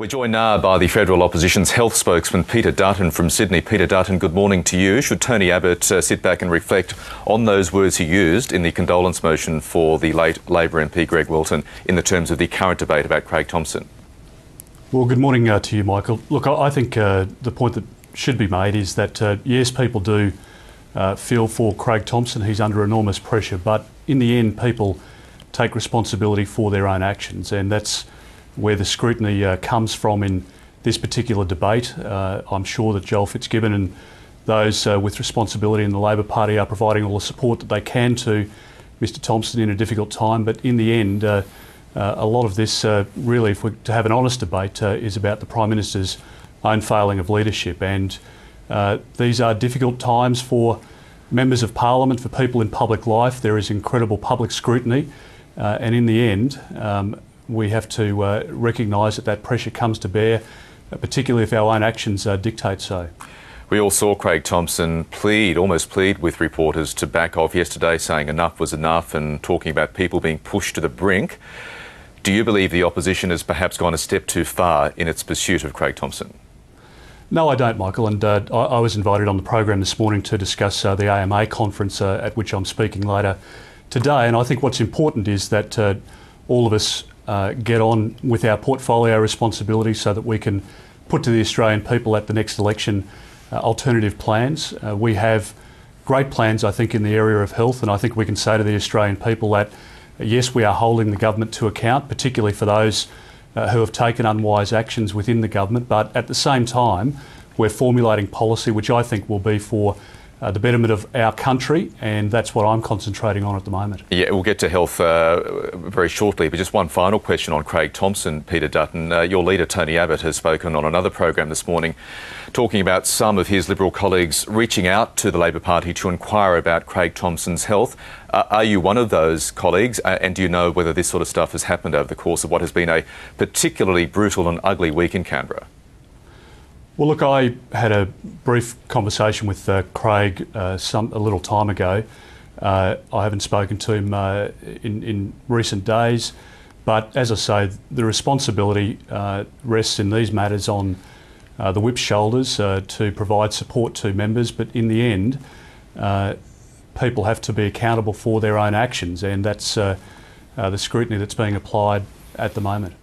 We're joined now by the Federal Opposition's health spokesman, Peter Dutton from Sydney. Peter Dutton, good morning to you. Should Tony Abbott sit back and reflect on those words he used in the condolence motion for the late Labor MP Craig Thomson in the terms of the current debate about Craig Thomson? Well, good morning to you, Michael. Look, I think the point that should be made is that, yes, people do feel for Craig Thomson. He's under enormous pressure, but in the end, people take responsibility for their own actions, and that's where the scrutiny comes from in this particular debate. I'm sure that Joel Fitzgibbon and those with responsibility in the Labor Party are providing all the support that they can to Mr Thomson in a difficult time, but in the end, a lot of this, really, if we're to have an honest debate, is about the Prime Minister's own failing of leadership. And these are difficult times for members of Parliament, for people in public life. There is incredible public scrutiny, and in the end, we have to recognise that pressure comes to bear, particularly if our own actions dictate so. We all saw Craig Thomson almost plead with reporters to back off yesterday, saying enough was enough and talking about people being pushed to the brink. Do you believe the opposition has perhaps gone a step too far in its pursuit of Craig Thomson? No, I don't, Michael, and I was invited on the program this morning to discuss the AMA conference at which I'm speaking later today, and I think what's important is that all of us get on with our portfolio responsibility so that we can put to the Australian people at the next election alternative plans. We have great plans, I think, in the area of health, and I think we can say to the Australian people that, yes, we are holding the government to account, particularly for those who have taken unwise actions within the government, but at the same time, we're formulating policy which I think will be for the betterment of our country, and that's what I'm concentrating on at the moment. Yeah, we'll get to health very shortly, but just one final question on Craig Thomson, Peter Dutton. Your leader, Tony Abbott, has spoken on another program this morning, talking about some of his Liberal colleagues reaching out to the Labor Party to inquire about Craig Thomson's health. Are you one of those colleagues, and do you know whether this sort of stuff has happened over the course of what has been a particularly brutal and ugly week in Canberra? Well, look, I had a brief conversation with Craig a little time ago. I haven't spoken to him in recent days, but as I say, the responsibility rests in these matters on the Whip's shoulders to provide support to members, but in the end, people have to be accountable for their own actions, and that's the scrutiny that's being applied at the moment.